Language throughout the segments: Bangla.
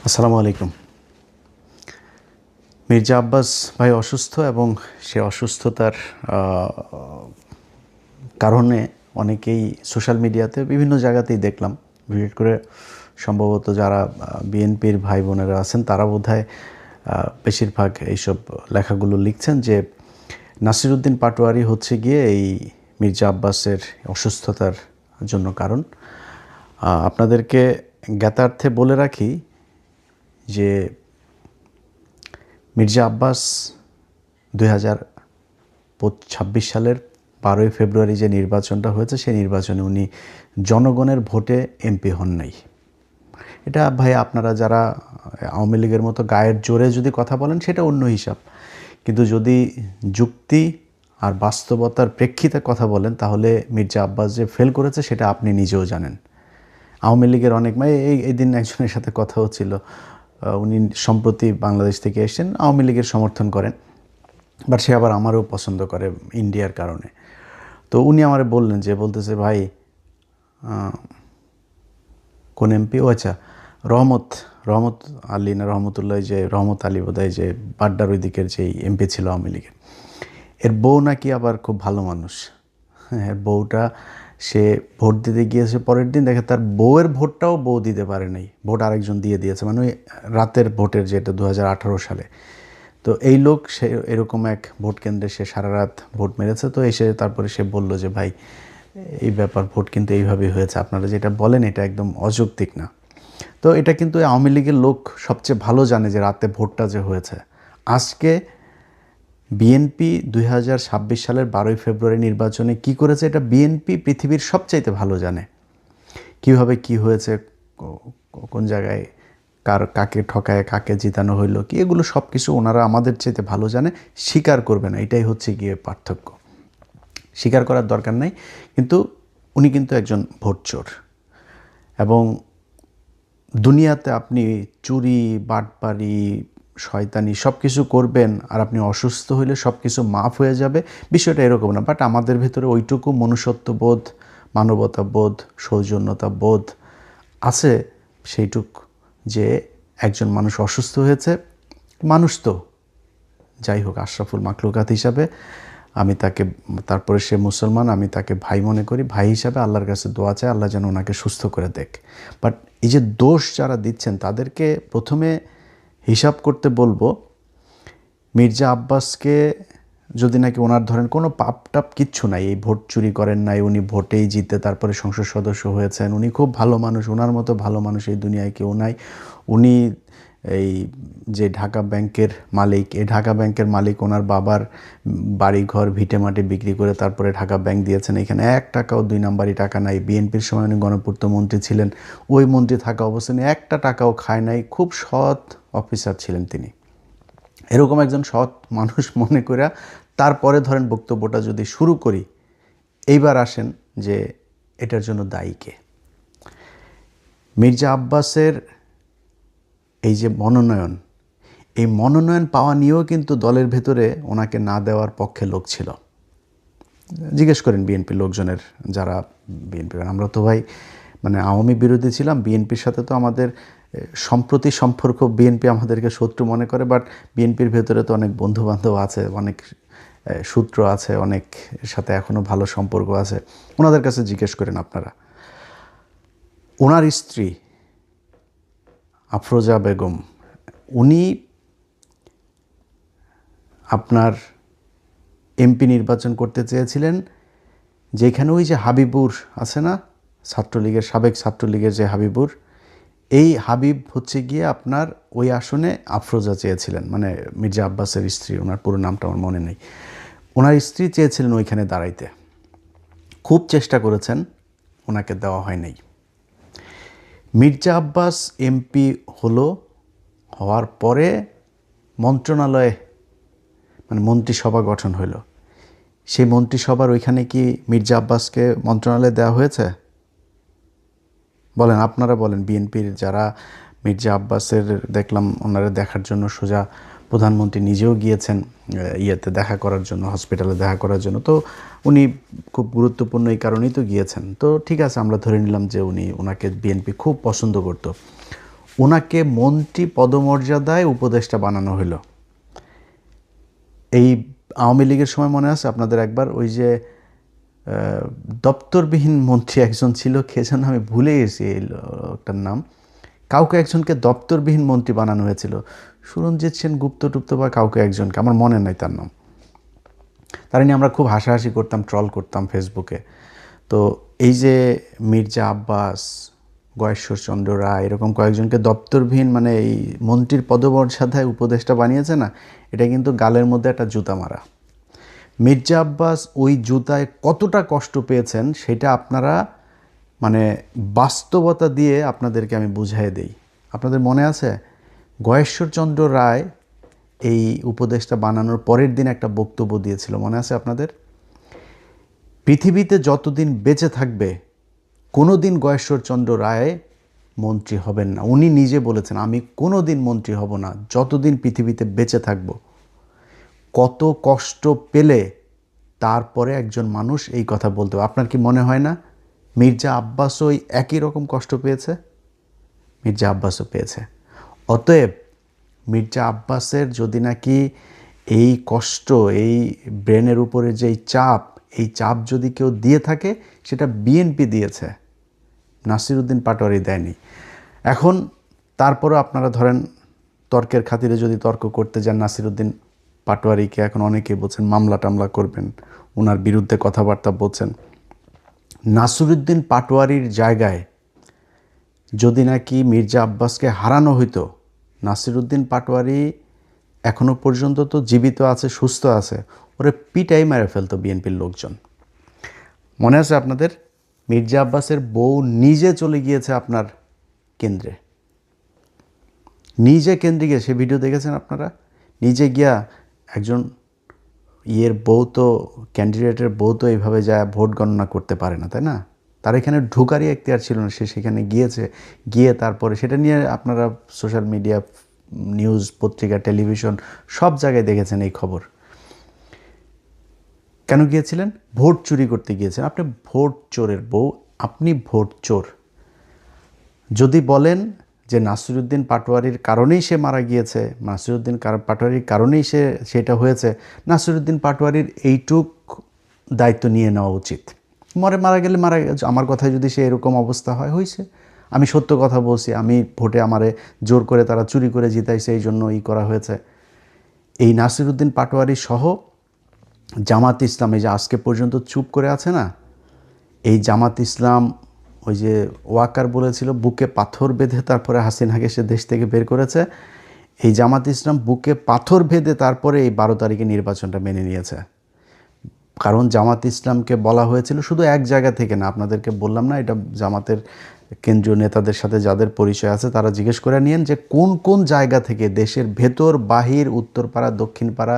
আসসালামু আলাইকুম। মির্জা আব্বাস ভাই অসুস্থ এবং সে অসুস্থতার কারণে অনেকেই সোশ্যাল মিডিয়াতে বিভিন্ন জায়গাতেই দেখলাম, বিশেষ করে সম্ভবত যারা বিএনপির ভাই বোনেরা আছেন তারা বোধহয় বেশিরভাগ এইসব লেখাগুলো লিখছেন যে নাসিরউদ্দিন পাটোয়ারি হচ্ছে গিয়ে এই মির্জা আব্বাসের অসুস্থতার জন্য কারণ। আপনাদেরকে জ্ঞাতার্থে বলে রাখি যে মির্জা আব্বাস 2026 সালের 12ই ফেব্রুয়ারি যে নির্বাচনটা হয়েছে সেই নির্বাচনে উনি জনগণের ভোটে এমপি হন নাই। এটা ভাই আপনারা যারা আওয়ামী লীগের মতো গায়ের জোরে যদি কথা বলেন সেটা অন্য হিসাব, কিন্তু যদি যুক্তি আর বাস্তবতার প্রেক্ষিতে কথা বলেন তাহলে মির্জা আব্বাস যে ফেল করেছে সেটা আপনি নিজেও জানেন। আওয়ামী লীগের অনেক এই দিন একজনের সাথে কথা হচ্ছিল, উনি সম্প্রতি বাংলাদেশ থেকে এসেছেন, আওয়ামী লীগের সমর্থন করেন, বাট সে আবার আমারও পছন্দ করে ইন্ডিয়ার কারণে। তো উনি আমারে বললেন যে বলতেছে ভাই কোন এমপি, ও আচ্ছা রহমত রহমত আলী না রহমতুল্লাহ, যে রহমত আলী বোধহয়, যে বাড্ডার ওই দিকের যেই এমপি ছিল আওয়ামী লীগের, এর বউ নাকি আবার খুব ভালো মানুষ। হ্যাঁ, বউটা সে ভোট দিতে গিয়েছে, পরের দিন দেখে তার বউয়ের ভোটটাও বউ দিতে পারে নাই, ভোট আরেকজন দিয়ে দিয়েছে, মানে ওই রাতের ভোটের, যেটা 2018 সালে। তো এই লোক সে এরকম এক ভোট কেন্দ্রে সে সারা রাত ভোট মেরেছে। তো এসে তারপরে সে বলল যে ভাই এই ব্যাপার, ভোট কিন্তু এইভাবেই হয়েছে, আপনারা যেটা বলেন এটা একদম অযৌক্তিক না। তো এটা কিন্তু আওয়ামী লীগের লোক সবচেয়ে ভালো জানে যে রাতে ভোটটা যে হয়েছে। আজকে বিএনপি 2026 সালের 12ই ফেব্রুয়ারি নির্বাচনে কি করেছে এটা বিএনপি পৃথিবীর সবচাইতে ভালো জানে, কিভাবে কি হয়েছে, কোন জায়গায় কাকে ঠকায় কাকে জিতানো হইলো কি, এগুলো সব কিছু ওনারা আমাদের চাইতে ভালো জানে, স্বীকার করবে না, এটাই হচ্ছে গিয়ে পার্থক্য। স্বীকার করার দরকার নাই, কিন্তু উনি কিন্তু একজন ভোট চোর। এবং দুনিয়াতে আপনি চুরি বাটপারি শয়তানি সব কিছু করবেন আর আপনি অসুস্থ হইলে সব কিছু মাফ হয়ে যাবে, বিষয়টা এরকম না। বাট আমাদের ভিতরে ওইটুকু মনুষ্যত্ববোধ, মানবতাবোধ, সৌজন্যতাবোধ আছে সেইটুক, যে একজন মানুষ অসুস্থ হয়েছে, মানুষ তো যাই হোক আশরাফুল মাখলুকাত হিসাবে আমি তাকে, তারপরে সে মুসলমান, আমি তাকে ভাই মনে করি, ভাই হিসাবে আল্লাহর কাছে দোয়া চাই আল্লাহ যেন ওনাকে সুস্থ করে দেখ। বাট এই যে দোষ যারা দিচ্ছেন তাদেরকে প্রথমে হিসাব করতে বলবো, মির্জা আব্বাসকে যদি নাকি ওনার ধরেন কোনো পাপ টাপ কিচ্ছু নাই, এই ভোট চুরি করেন নাই, উনি ভোটেই জিতে তারপরে সংসদ সদস্য হয়েছেন, উনি খুব ভালো মানুষ, ওনার মতো ভালো মানুষ এই দুনিয়ায় কেউ নাই। উনি এই যে ঢাকা ব্যাংকের মালিক, এই ঢাকা ব্যাংকের মালিক ওনার বাবার বাড়িঘর ভিটেমাটি বিক্রি করে তারপরে ঢাকা ব্যাংক দিয়েছেন, এখানে 1 টাকাও 2 নাম্বারই টাকা নাই। বিএনপির সময় উনি গণপূর্ত মন্ত্রী ছিলেন, ওই মন্ত্রী থাকা অবস্থানে 1টা টাকাও খায় নাই, খুব সৎ অফিসার ছিলেন তিনি। এরকম একজন সৎ মানুষ মনে করে তারপরে ধরেন বক্তব্যটা যদি শুরু করি, এইবার আসেন যে এটার জন্য দায়ী কে। মির্জা আব্বাসের এই যে মনোনয়ন, এই মনোনয়ন পাওয়া নিয়েও কিন্তু দলের ভেতরে ওনাকে না দেওয়ার পক্ষে লোক ছিল। জিজ্ঞেস করেন বিএনপি লোকজনের, যারা বিএনপি, আমরা তো ভাই মানে আওয়ামী বিরোধী ছিলাম, বিএনপির সাথে তো আমাদের সম্প্রতি সম্পর্ক, বিএনপি আমাদেরকে শত্রু মনে করে, বাট বিএনপির ভেতরে তো অনেক বন্ধুবান্ধব আছে, অনেক সূত্র আছে, অনেক সাথে এখনও ভালো সম্পর্ক আছে, ওনাদের কাছে জিজ্ঞেস করেন আপনারা। ওনার স্ত্রী আফরোজা বেগম, উনি আপনার এমপি নির্বাচন করতে চেয়েছিলেন, যেখানে ওই যে হাবিবুর আছে না, ছাত্রলীগের সাবেক ছাত্রলীগের যে হাবিবুর, এই হাবিব হচ্ছে গিয়ে আপনার ওই আসনে আফরোজা চেয়েছিলেন, মানে মির্জা আব্বাসের স্ত্রী, ওনার পুরো নামটা আমার মনে নেই, ওনার স্ত্রী চেয়েছিলেন ওইখানে দাঁড়াইতে, খুব চেষ্টা করেছেন, ওনাকে দেওয়া হয় নাই। মির্জা আব্বাস এমপি হওয়ার পরে মন্ত্রণালয়ে মানে মন্ত্রিসভা গঠন হলো, সেই মন্ত্রিসভার ওইখানে কি মির্জা আব্বাসকে মন্ত্রণালয়ে দেওয়া হয়েছে? বলেন, আপনারা বলেন, বিএনপির যারা মির্জা আব্বাসের দেখলাম ওনারা দেখার জন্য সোজা প্রধানমন্ত্রী নিজেও গিয়েছেন ইয়েতে দেখা করার জন্য, হসপিটালে দেখা করার জন্য, তো উনি খুব গুরুত্বপূর্ণ এই কারণেই তো গিয়েছেন। তো ঠিক আছে, আমরা ধরে নিলাম যে ওনাকে বিএনপি খুব পছন্দ করত। ওনাকে মন্ত্রী পদমর্যাদায় উপদেষ্টা বানানো হলো। এই আওয়ামী লীগের সময় মনে আছে আপনাদের একবার ওই যে দপ্তরবিহীন মন্ত্রী একজন ছিল, কে যেন আমি ভুলে গেছি এই লোকটার নাম, কাউকে একজনকে দপ্তরবিহীন মন্ত্রী বানানো হয়েছিল, সুরঞ্জিত সেন গুপ্ত টুপ্ত বা কাউকে একজনকে, আমার মনে নাই তার নাম। তার নিয়ে আমরা খুব হাসাহাসি করতাম, ট্রল করতাম ফেসবুকে। তো এই যে মির্জা আব্বাস, গয়েশ্বরচন্দ্র রায়, এরকম কয়েকজনকে দপ্তরবিহীন মানে এই মন্ত্রীর পদমর্যাদায় উপদেষ্টা বানিয়েছে না, এটা কিন্তু গালের মধ্যে একটা জুতা মারা। মির্জা আব্বাস ওই জুতায় কতটা কষ্ট পেয়েছেন সেটা আপনারা মানে বাস্তবতা দিয়ে আপনাদেরকে আমি বুঝাই দেই। আপনাদের মনে আছে গয়েশ্বরচন্দ্র রায় এই উপদেষ্টা বানানোর পরের দিন একটা বক্তব্য দিয়েছিল, মনে আছে আপনাদের? পৃথিবীতে যতদিন বেঁচে থাকবে কোনো দিন গয়েশ্বরচন্দ্র রায় মন্ত্রী হবেন না। উনি নিজে বলেছেন, আমি কোনো দিন মন্ত্রী হব না যতদিন পৃথিবীতে বেঁচে থাকব। কত কষ্ট পেলে তারপরে একজন মানুষ এই কথা বলতে হবে। আপনার কি মনে হয় না মির্জা আব্বাসও ওই একই রকম কষ্ট পেয়েছে? মির্জা আব্বাসও পেয়েছে। অতএব মির্জা আব্বাসের যদি নাকি এই কষ্ট, এই ব্রেনের উপরে যে এই চাপ যদি কেউ দিয়ে থাকে সেটা বিএনপি দিয়েছে, নাসিরউদ্দিন পাটোয়ারি দেয়নি। এখন তারপরও আপনারা ধরেন তর্কের খাতিরে যদি তর্ক করতে যান, নাসিরউদ্দিন পাটোয়ারিকে এখন অনেকেই বলছেন মামলা টামলা করবেন, ওনার বিরুদ্ধে কথাবার্তা বলছেন। নাসিরউদ্দিন পাটোয়ারির জায়গায় যদি নাকি মির্জা আব্বাসকে হারানো হইতো, নাসিরউদ্দিন পাটোয়ারি এখনও পর্যন্ত তো জীবিত আছে, সুস্থ আছে, ওরে পিটাই মেরে ফেলতো বিএনপির লোকজন। মনে আছে আপনাদের? মির্জা আব্বাসের বউ নিজে চলে গিয়েছে আপনার কেন্দ্রে, নিজে কেন্দ্রে গিয়ে, সে ভিডিও দেখেছেন আপনারা? নিজে গিয়া একজন বউ তো, ক্যান্ডিডেটের বউ তো এইভাবে যায় ভোট গণনা করতে পারে না, তাই না? তার এখানে ঢোকারই এখতিয়ার ছিল না, সে সেখানে গিয়েছে, গিয়ে তারপরে সেটা নিয়ে আপনারা সোশ্যাল মিডিয়া, নিউজ, পত্রিকা, টেলিভিশন সব জায়গায় দেখেছেন এই খবর। কেন গিয়েছিলেন? ভোট চুরি করতে গিয়েছেন। আপনি ভোট চোরের বউ, আপনি ভোট চোর। যদি বলেন যে নাসিরউদ্দিন পাটোয়ারির কারণেই সে মারা গিয়েছে, নাসিরউদ্দিন পাটোয়ারির কারণেই সেটা হয়েছে, নাসিরউদ্দিন পাটোয়ারির এইটুক দায়িত্ব নিয়ে নেওয়া উচিত। মারা গেলে মারা গেছে, আমার কথায় যদি সে এরকম অবস্থা হয়েছে, আমি সত্য কথা বলছি, আমি ভোটে আমারে জোর করে তারা চুরি করে জিতাইছে, এই জন্য করা হয়েছে। এই নাসিরউদ্দিন পাটোয়ারি সহ জামাত ইসলাম, এই যে আজকে পর্যন্ত চুপ করে আছে না, এই জামাত ইসলাম ওই যে ওয়াকার বলেছিল বুকে পাথর বেঁধে তারপরে হাসিনাকে সে দেশ থেকে বের করেছে, এই জামাত ইসলাম বুকে পাথর বেঁধে তারপরে এই 12 তারিখে নির্বাচনটা মেনে নিয়েছে। কারণ জামাত ইসলামকে বলা হয়েছিল শুধু এক জায়গা থেকে না, আপনাদেরকে বললাম না, এটা জামাতের কেন্দ্রীয় নেতাদের সাথে যাদের পরিচয় আছে তারা জিজ্ঞেস করে নিয়েন যে কোন কোন জায়গা থেকে, দেশের ভেতর বাহির, উত্তরপাড়া দক্ষিণপাড়া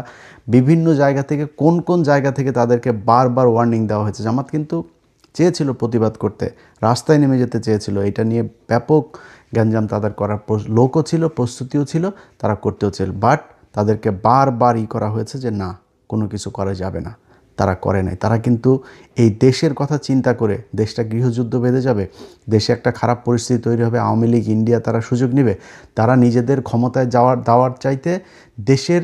বিভিন্ন জায়গা থেকে, কোন কোন জায়গা থেকে তাদেরকে বারবার ওয়ার্নিং দেওয়া হয়েছে। জামাত কিন্তু চেয়েছিল প্রতিবাদ করতে, রাস্তায় নেমে যেতে চেয়েছিল, এটা নিয়ে ব্যাপক গ্যাঞ্জাম তাদের করার লোকও ছিল, প্রস্তুতিও ছিল, তারা করতেও ছিল, বাট তাদেরকে বারবার করা হয়েছে যে না, কোনো কিছু করা যাবে না। তারা করে নাই। তারা কিন্তু এই দেশের কথা চিন্তা করে, দেশটা গৃহযুদ্ধ বেঁধে যাবে, দেশে একটা খারাপ পরিস্থিতি তৈরি হবে, আওয়ামী লীগ, ইন্ডিয়া তারা সুযোগ নেবে, তারা নিজেদের ক্ষমতায় দেওয়ার চাইতে দেশের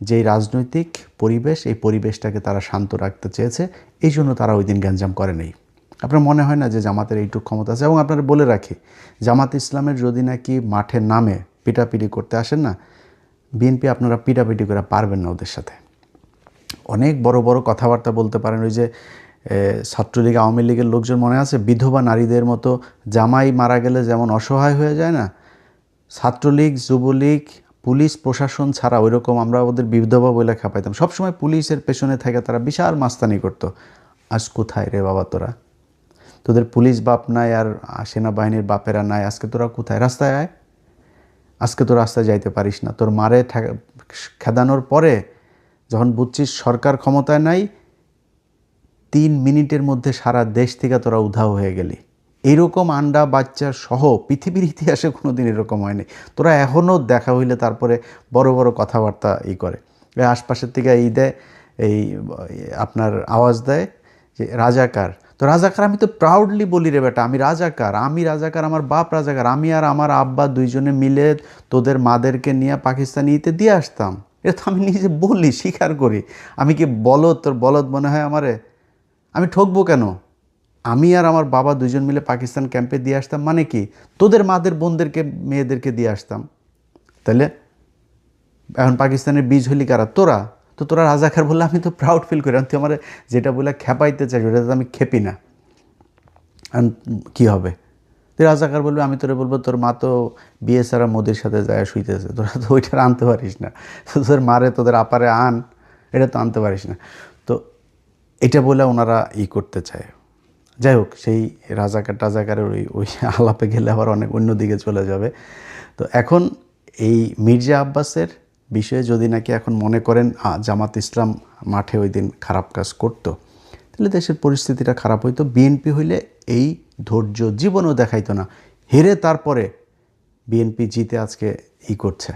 যেই রাজনৈতিক পরিবেশ, এই পরিবেশটাকে তারা শান্ত রাখতে চেয়েছে, এই জন্য তারা ওই দিন গ্যাঞ্জাম করে নেই। আপনার মনে হয় না যে জামাতের এইটুকু ক্ষমতা আছে? এবং আপনারা বলে রাখি, জামাত ইসলামের যদি নাকি মাঠে নামে পিটাপিটি করতে আসেন না, বিএনপি আপনারা পিটাপিটি করে পারবেন না ওদের সাথে। অনেক বড় বড় কথাবার্তা বলতে পারেন। ওই যে ছাত্রলীগ, আওয়ামী লীগের লোকজন মনে আছে, বিধবা নারীদের মতো জামাই মারা গেলে যেমন অসহায় হয়ে যায় না, ছাত্রলীগ, যুবলীগ, পুলিশ প্রশাসন ছাড়া ওই রকম আমরা ওদের বিধবা বলে খাপাইতাম। সবসময় পুলিশের পেছনে থেকে তারা বিশাল মাস্তানি করতো। আজ কোথায় রে বাবা তোরা? তোদের পুলিশ বাপ নাই, আর সেনাবাহিনীর বাপেরা নাই, আজকে তোরা কোথায়? রাস্তায় আয়। আজকে তো রাস্তায় যাইতে পারিস না, তোর মারে খেদানোর পরে যখন বুঝছিস সরকার ক্ষমতায় নাই, 3 মিনিটের মধ্যে সারা দেশ থেকে তোরা উধাও হয়ে গেলি। এইরকম আন্ডা বাচ্চা সহ পৃথিবীর ইতিহাসে কোনো দিন এরকম হয়নি। তোরা এখনও দেখা হইলে তারপরে বড় বড় কথাবার্তা করে, আশপাশের থেকে দেয়, এই আপনার আওয়াজ দেয় যে রাজাকার। তো রাজাকার আমি তো প্রাউডলি বলি রে বেটা, আমি রাজাকার, আমি রাজাকার, আমার বাপ রাজাকার, আমি আর আমার আব্বা দুইজনে মিলে তোদের মাদেরকে নিয়ে পাকিস্তানি ইতে দিয়ে আসতাম। এটা তো আমি নিজে বলি, স্বীকার করি। আমি কি বলদ, তোর বলদ মনে হয় আমারে? আমি ঠকবো কেন? আমি আর আমার বাবা দুজন মিলে পাকিস্তান ক্যাম্পে দিয়ে আসতাম মানে কি? তোদের মাদের বোনদেরকে মেয়েদেরকে দিয়ে আসতাম। তাহলে এখন পাকিস্তানের বীজ হলি কারা? তোরা। তো তোরা রাজাকার বললে আমি তো প্রাউড ফিল করি। তুই আমার যেটা বলে খেপাইতে চাই ওটা তো আমি খেপি না। কী হবে? তুই রাজাকার বলবি, আমি তোরে বলবো তোর মা তো বিয়ে ছাড়া মোদির সাথে যায় শুইতেছে, তোরা তো ওইটা আনতে পারিস না। তোদের মারে তোদের আপারে আন, এটা তো আনতে পারিস না। তো এটা বলে ওনারা করতে চায়। যাই হোক, সেই রাজাকার টাজাকারের ওই ওই আলাপে গেলে আবার অনেক অন্যদিকে চলে যাবে। তো এখন এই মির্জা আব্বাসের বিষয়ে যদি নাকি এখন মনে করেন জামাত ইসলাম মাঠে ওই দিন খারাপ কাজ করতো, তাহলে দেশের পরিস্থিতিটা খারাপ হইতো। বিএনপি হইলে এই ধৈর্য জীবনও দেখাইতো না। হেরে তারপরে বিএনপি জিতে আজকে করছে,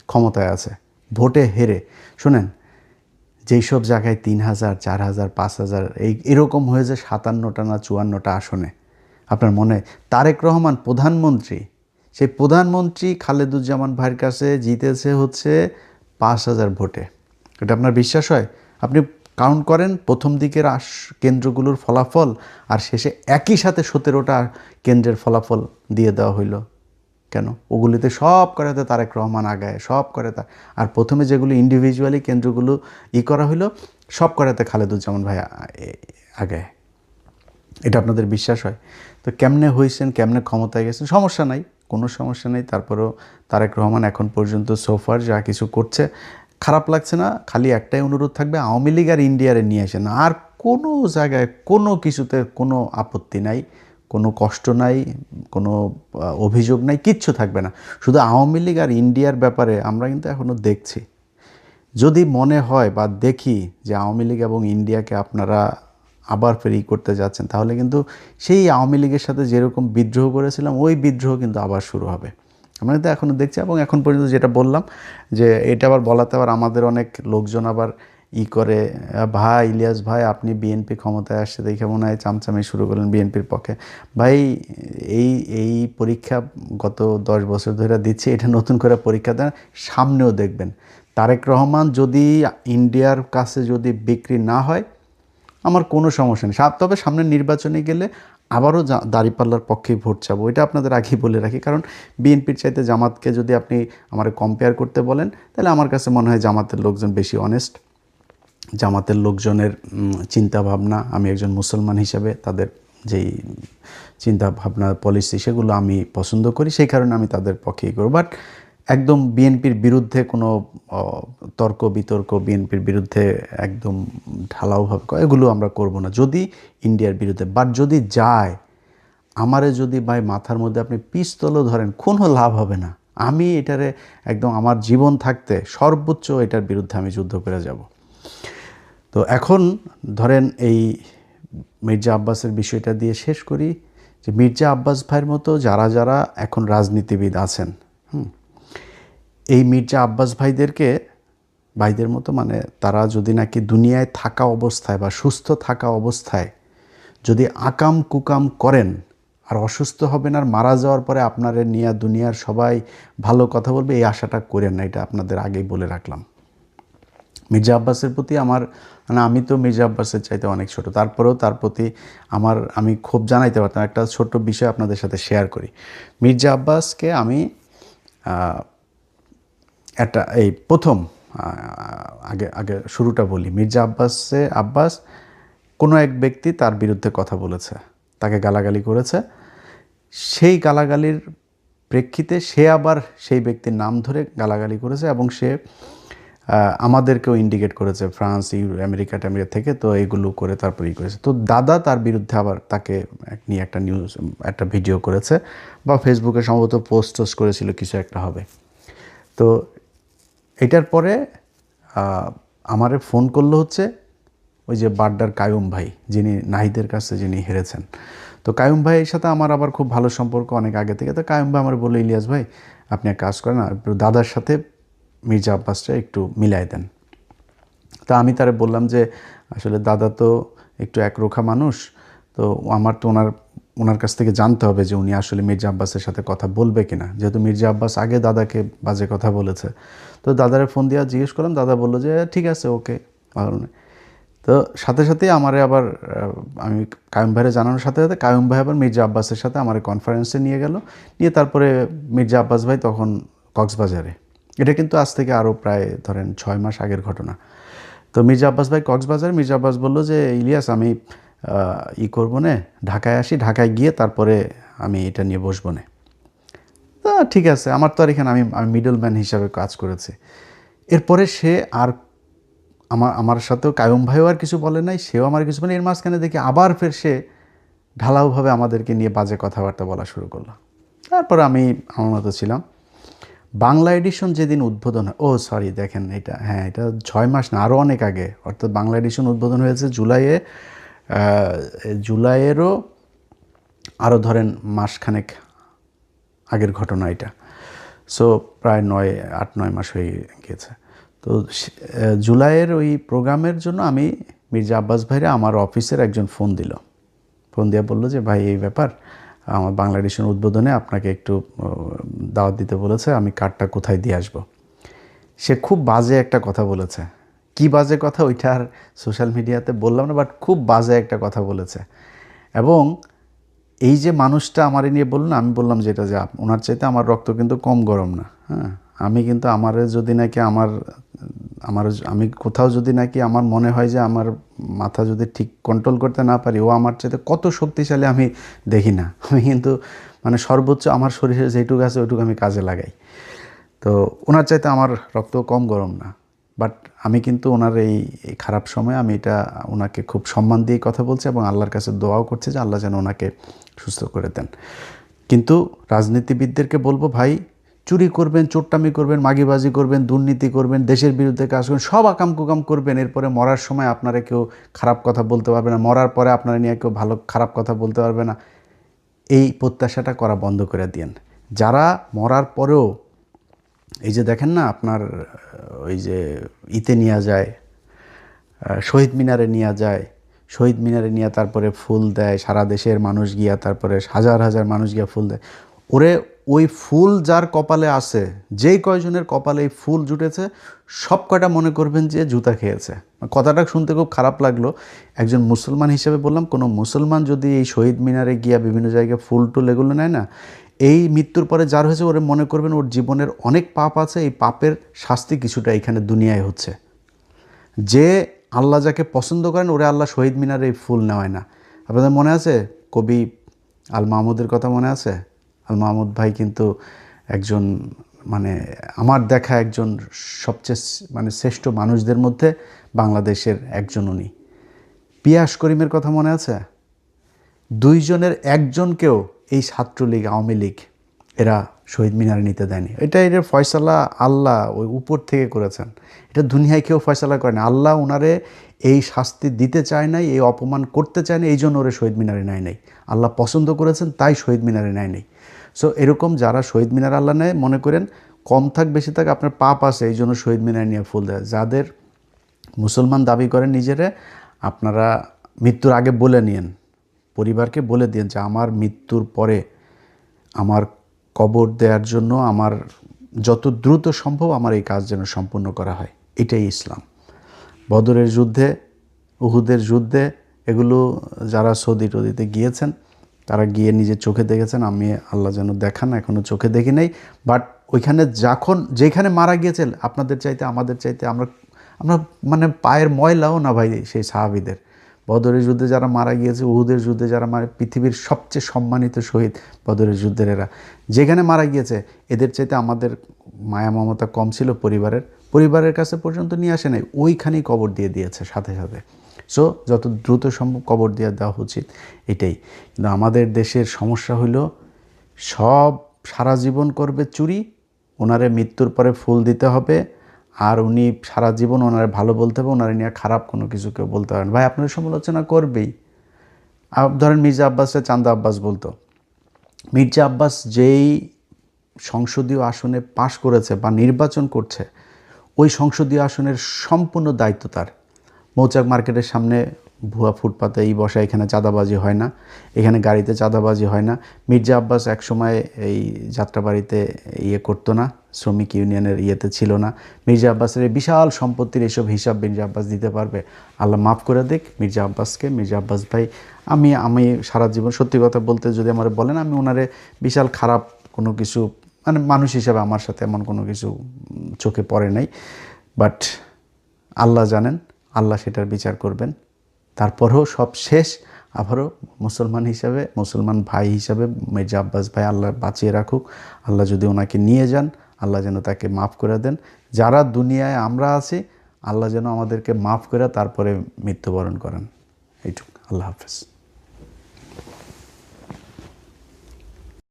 ক্ষমতায় আছে, ভোটে হেরে। শোনেন, যেই সব জায়গায় 3,000, 4,000, 5,000 এরকম হয়েছে 57টা না 54টা আসনে। আপনার মনে, তারেক রহমান প্রধানমন্ত্রী, সেই প্রধানমন্ত্রী খালেদুজ্জামান ভাইয়ের কাছে জিতেছে হচ্ছে 5,000 ভোটে। এটা আপনার বিশ্বাস হয়? আপনি কাউন্ট করেন প্রথম দিকের কেন্দ্রগুলোর ফলাফল আর শেষে একই সাথে 17টা কেন্দ্রের ফলাফল দিয়ে দেওয়া হইল কেন? ওগুলিতে সব করাতে তারেক রহমান আগায়, সব করে তা। আর প্রথমে যেগুলো ইন্ডিভিজুয়ালি কেন্দ্রগুলো করা হইলো, সব করাতে খালেদুজ্জামান ভাই আগায়। এটা আপনাদের বিশ্বাস হয়? তো কেমনে হয়েছেন, কেমনে ক্ষমতায় গেছেন, সমস্যা নাই, কোনো সমস্যা নেই। তারপরেও তারেক রহমান এখন পর্যন্ত সোফার যা কিছু করছে খারাপ লাগছে না। খালি একটাই অনুরোধ থাকবে, আওয়ামী লীগ আর ইন্ডিয়ারে নিয়ে আসেন। আর কোনো জায়গায় কোনো কিছুতে কোনো আপত্তি নাই, কোনো কষ্ট নাই, কোনো অভিযোগ নাই, কিচ্ছু থাকবে না। শুধু আওয়ামী লীগ আর ইন্ডিয়ার ব্যাপারে আমরা কিন্তু এখনও দেখছি। যদি মনে হয় বা দেখি যে আওয়ামী লীগ এবং ইন্ডিয়াকে আপনারা আবার ফেরি করতে যাচ্ছেন, তাহলে কিন্তু সেই আওয়ামী লীগের সাথে যেরকম বিদ্রোহ করেছিলাম ওই বিদ্রোহ কিন্তু আবার শুরু হবে। আমরা কিন্তু এখনও দেখছি। এবং এখন পর্যন্ত যেটা বললাম যে এটা আবার বলাতে আবার আমাদের অনেক লোকজন আবার করে, ভাই ইলিয়াস ভাই আপনি বিএনপি ক্ষমতায় আসছে দেখে মনে হয় চামচামি শুরু করলেন বিএনপির পক্ষে। ভাই এই এই পরীক্ষা গত 10 বছর ধরে দিচ্ছি, এটা নতুন করে পরীক্ষা দেন, সামনেও দেখবেন। তারেক রহমান যদি ইন্ডিয়ার কাছে যদি বিক্রি না হয় আমার কোনো সমস্যা নেই। তবে সামনে নির্বাচনে গেলে আবারও দাঁড়িপাল্লার পক্ষেই ভোট চাবো, এটা আপনাদের আগেই বলে রাখি। কারণ বিএনপির চাইতে জামাতকে যদি আপনি আমার কম্পেয়ার করতে বলেন, তাহলে আমার কাছে মনে হয় জামাতের লোকজন বেশি অনেস্ট। জামাতের লোকজনের চিন্তা ভাবনা, আমি একজন মুসলমান হিসাবে তাদের যেই চিন্তা ভাবনা পলিসি সেগুলো আমি পছন্দ করি, সেই কারণে আমি তাদের পক্ষেই করব। বাট একদম বিএনপির বিরুদ্ধে কোনো তর্ক বিতর্ক, বিএনপির বিরুদ্ধে একদম ঢালাওভাবে এগুলো আমরা করব না যদি ইন্ডিয়ার বিরুদ্ধে। বাট যদি যায়, আমারে যদি ভাই মাথার মধ্যে আপনি পিস্তলও ধরেন, কোনো লাভ হবে না। আমি এটারে একদম আমার জীবন থাকতে সর্বোচ্চ এটার বিরুদ্ধে আমি যুদ্ধ করে যাব। তো এখন ধরেন এই মির্জা আব্বাসের বিষয়টা দিয়ে শেষ করি, যে মির্জা আব্বাস ভাইয়ের মতো যারা যারা এখন রাজনীতিবিদ আছেন, এই মির্জা আব্বাস ভাইদের মতো মানে তারা যদি নাকি দুনিয়ায় থাকা অবস্থায় বা সুস্থ থাকা অবস্থায় যদি আকাম কুকাম করেন আর অসুস্থ হবেন আর মারা যাওয়ার পরে আপনাদের নিয়ে দুনিয়ার সবাই ভালো কথা বলবে, এই আশাটা করেন না। এটা আপনাদের আগেই বলে রাখলাম। মির্জা আব্বাসের প্রতি আমার মানে আমি তো মির্জা আব্বাসের চাইতে অনেক ছোট, তারপরেও তার প্রতি আমি খুব জানাইতে পারতাম। একটা ছোট্ট বিষয় আপনাদের সাথে শেয়ার করি। মির্জা আব্বাসকে আমি একটা এই প্রথম আগে শুরুটা বলি। মির্জা আব্বাস কোনো এক ব্যক্তি তার বিরুদ্ধে কথা বলেছে, তাকে গালাগালি করেছে। সেই গালাগালির প্রেক্ষিতে সে আবার সেই ব্যক্তির নাম ধরে গালাগালি করেছে এবং সে আমাদেরকেও ইন্ডিকেট করেছে ফ্রান্স, আমেরিকা থেকে। তো এগুলো করে তারপরেই করেছে। তো দাদা তার বিরুদ্ধে আবার তাকে নিয়ে একটা ভিডিও করেছে বা ফেসবুকে সম্ভবত পোস্ট করেছিল, কিছু একটা হবে। তো এটার পরে আমারে ফোন করলো হচ্ছে ওই যে বাড্ডার কায়ুম ভাই, যিনি নাহিদের কাছে যিনি হেরেছেন। তো কায়ুম ভাইয়ের সাথে আমার আবার খুব ভালো সম্পর্ক অনেক আগে থেকে। তো কায়ুম ভাই আমার বললো, ইলিয়াস ভাই আপনি এক কাজ করেন, একটু দাদার সাথে মির্জা আব্বাসটা একটু মিলাই দেন। তা আমি তারে বললাম যে আসলে দাদা তো একটু একরোখা মানুষ, তো তো আমার তো ওনার কাছ থেকে জানতে হবে যে উনি আসলে মির্জা আব্বাসের সাথে কথা বলবে কিনা, যেহেতু মির্জা আব্বাস আগে দাদাকে বাজে কথা বলেছে। তো দাদারে ফোন দিয়ে জিজ্ঞেস করলাম, দাদা বললো যে ঠিক আছে, ওকে, ভালো নেই। তো সাথে সাথেই আমারে আবার আমি কায়ুম ভাইয়ের জানানোর সাথে সাথে কায়ুম ভাই আবার মির্জা আব্বাসের সাথে আমার কনফারেন্সে নিয়ে গেল, নিয়ে তারপরে মির্জা আব্বাস ভাই তখন কক্সবাজারে, এটা কিন্তু আজ থেকে আরও প্রায় ধরেন 6 মাস আগের ঘটনা। তো মির্জা আব্বাস ভাই কক্সবাজার, মির্জা আব্বাস বললো যে ইলিয়াস আমি করবো না, ঢাকায় আসি, ঢাকায় গিয়ে তারপরে আমি এটা নিয়ে বসবো না। তা ঠিক আছে, আমার তো আর এখানে আমি মিডল ম্যান হিসাবে কাজ করেছি। এরপরে সে আর আমার সাথেও কায়ুম ভাইও আর কিছু বলে নাই, সেও আমার কিছু বলে। এর মাঝখানে দেখি আবার ফের সে ঢালাওভাবে আমাদেরকে নিয়ে বাজে কথাবার্তা বলা শুরু করলো। তারপর আমি আমার মতো ছিলাম। বাংলা এডিশন যেদিন উদ্বোধন হয়, সরি দেখেন এটা, হ্যাঁ এটা 6 মাস না, আরও অনেক আগে, অর্থাৎ বাংলা এডিশন উদ্বোধন হয়েছে জুলাইয়েরও আরও ধরেন মাসখানেক আগের ঘটনা এটা। সো প্রায় 8-9 মাস হয়ে গিয়েছে। তো জুলাইয়ের ওই প্রোগ্রামের জন্য আমি মির্জা আব্বাস ভাইরে আমার অফিসের একজন ফোন দিয়ে বললো যে ভাই এই ব্যাপার, আমার বাংলা এডিশন উদ্বোধনে আপনাকে একটু দাওয়াত দিতে বলেছে, আমি কার্ডটা কোথায় দিয়ে আসবো। সে খুব বাজে একটা কথা বলেছে। কি বাজে কথা ওইটা আর সোশ্যাল মিডিয়াতে বললাম না, বাট খুব বাজে একটা কথা বলেছে। এবং এই যে মানুষটা আমার নিয়ে বললো, আমি বললাম যেটা যে ওনার চাইতে আমার রক্ত কিন্তু কম গরম না। হ্যাঁ, আমি কিন্তু যদি নাকি আমি কোথাও যদি নাকি আমার মনে হয় যে আমার মাথা যদি ঠিক কন্ট্রোল করতে না পারি, ও আমার চাইতে কত শক্তিশালী আমি দেখি না। আমি কিন্তু মানে সর্বোচ্চ আমার শরীরে যেটুকু আছে ওইটুকু আমি কাজে লাগাই। তো ওনার চাইতে আমার রক্ত কম গরম না, বাট আমি কিন্তু ওনার এই খারাপ সময়ে আমি এটা ওনাকে খুব সম্মান দিয়ে কথা বলছি এবং আল্লাহর কাছে দোয়াও করছি যে আল্লাহ যেন ওনাকে সুস্থ করে দেন। কিন্তু রাজনীতিবিদদেরকে বলবো, ভাই চুরি করবেন, চোট্টামি করবেন, মাগিবাজি করবেন, দুর্নীতি করবেন, দেশের বিরুদ্ধে কাজ করবেন, সব আকাম কুকাম করবেন, এরপরে মরার সময় আপনারা কেউ খারাপ কথা বলতে পারবে না, মরার পরে আপনারা নিয়ে কেউ খারাপ কথা বলতে পারবে না। এই প্রত্যাশাটা করা বন্ধ করে দিয়েন। যারা মরার পরেও এই যে দেখেন না আপনার ওই যে নিয়ে যায়, শহীদ মিনারে নিয়ে যায়, শহীদ মিনারে নিয়ে তারপরে ফুল দেয়, সারা দেশের মানুষ গিয়া, তারপরে হাজার হাজার মানুষ গিয়া ফুল দেয়। ওই ফুল যার কপালে আছে, যেই কয়জনের কপালে এই ফুল জুটেছে, সব কয়টা মনে করবেন যে জুতা খেয়েছে। কথাটা শুনতে খুব খারাপ লাগলো, একজন মুসলমান হিসেবে বললাম, কোনো মুসলমান যদি এই শহীদ মিনারে গিয়া বিভিন্ন জায়গায় ফুল টুল এগুলো নেয় না, এই মৃত্যুর পরে যার হয়েছে ওরে মনে করবেন ওর জীবনের অনেক পাপ আছে, এই পাপের শাস্তি কিছুটা এখানে দুনিয়ায় হচ্ছে। যে আল্লাহ যাকে পছন্দ করেন ওরে আল্লাহ শহীদ মিনারে এই ফুল নেওয়ায় না। আপনাদের মনে আছে কবি আল মাহমুদের কথা মনে আছে? আল মাহমুদ ভাই কিন্তু একজন মানে আমার দেখা একজন সবচেয়ে মানে শ্রেষ্ঠ মানুষদের মধ্যে বাংলাদেশের একজন উনি। পিয়াস করিমের কথা মনে আছে? 2 জনের একজনকেও এই ছাত্রলীগ, আওয়ামী লীগ এরা শহীদ মিনারে নিতে দেয়নি। এর ফয়সালা আল্লাহ ওই উপর থেকে করেছেন, এটা দুনিয়ায় কেউ ফয়সালা করে না। আল্লাহ ওনারে এই শাস্তি দিতে চায় নাই, এই অপমান করতে চায় না, এই জন্য ওরে শহীদ মিনারে নেয় নাই। আল্লাহ পছন্দ করেছেন তাই শহীদ মিনারে নেয় নাই। সো এরকম যারা শহীদ মিনার আল্লাহ নেয়, মনে করেন কম থাক বেশি থাক আপনার পাপ আছে, এই জন্য শহীদ মিনারে নিয়ে ফুল দেয়। যাদের মুসলমান দাবি করেন নিজেরা, আপনারা মৃত্যুর আগে বলে নিন, পরিবারকে বলে দিন যে আমার মৃত্যুর পরে আমার কবর দেওয়ার জন্য আমার যত দ্রুত সম্ভব আমার এই কাজ যেন সম্পূর্ণ করা হয়। এটাই ইসলাম। বদরের যুদ্ধে, উহুদের যুদ্ধে, এগুলো যারা সৌদি টদিতে গিয়েছেন তারা গিয়ে নিজের চোখে দেখেছেন। আমি আল্লাহ যেন দেখান, এখনও চোখে দেখি নাই। বাট ওইখানে যেখানে মারা গিয়েছেন আপনাদের চাইতে আমাদের চাইতে আমরা মানে পায়ের ময়লাও না ভাই সেই সাহাবীদের। বদরের যুদ্ধে যারা মারা গিয়েছে, উহুদের যুদ্ধে যারা পৃথিবীর সবচেয়ে সম্মানিত শহীদ বদরের যুদ্ধের এরা, যেখানে মারা গিয়েছে এদের চাইতে আমাদের মায়া মমতা কম ছিল পরিবারের কাছে পর্যন্ত নিয়ে আসে নাই, ওইখানেই কবর দিয়ে দিয়েছে সাথে সাথে। সো যত দ্রুত সম্ভব কবর দিয়ে দেওয়া উচিত, এটাই। কিন্তু আমাদের দেশের সমস্যা হলো সব সারা জীবন করবে চুরি, ওনারে মৃত্যুর পরে ফুল দিতে হবে, আর উনি সারা জীবন ওনারে ভালো বলতে হবে, ওনারে নিয়ে খারাপ কোনো কিছু কেউ বলতে পারেন। ভাই আপনার সমালোচনা করবেই। ধরেন মির্জা আব্বাসে চান্দা আব্বাস বলতো, মির্জা আব্বাস যেই সংসদীয় আসনে পাশ করেছে বা নির্বাচন করছে, ওই সংসদীয় আসনের সম্পূর্ণ দায়িত্ব তার। মৌচাক মার্কেটের সামনে ভুয়া ফুটপাতে এই বসা, এখানে চাঁদাবাজি হয় না, এখানে গাড়িতে চাঁদাবাজি হয় না। মির্জা আব্বাস একসময় এই যাত্রাবাড়িতে করতো না, শ্রমিক ইউনিয়নের ছিল না। মির্জা আব্বাসের এই বিশাল সম্পত্তির এসব হিসাব মির্জা আব্বাস দিতে পারবে? আল্লাহ মাফ করে দিক মির্জা আব্বাসকে। মির্জা আব্বাস ভাই, আমি সারা জীবন সত্যি কথা বলতে যদি আমার বলেন, আমি ওনারে বিশাল খারাপ কোনো কিছু, মানে মানুষ হিসাবে আমার সাথে এমন কোনো কিছু চোখে পড়ে নাই। বাট আল্লাহ জানেন, আল্লাহ সেটার বিচার করবেন। তারপরেও সব শেষ আবারও মুসলমান হিসাবে, মুসলমান ভাই হিসাবে মির্জা আব্বাস ভাই আল্লাহ বাঁচিয়ে রাখুক। আল্লাহ যদি ওনাকে নিয়ে যান, আল্লাহ যেন তাকে মাফ করে দেন। যারা দুনিয়ায় আমরা আছি, আল্লাহ যেন আমাদেরকে মাফ করে তারপরে মৃত্যুবরণ করেন। এইটুকু। আল্লাহ হাফেজ।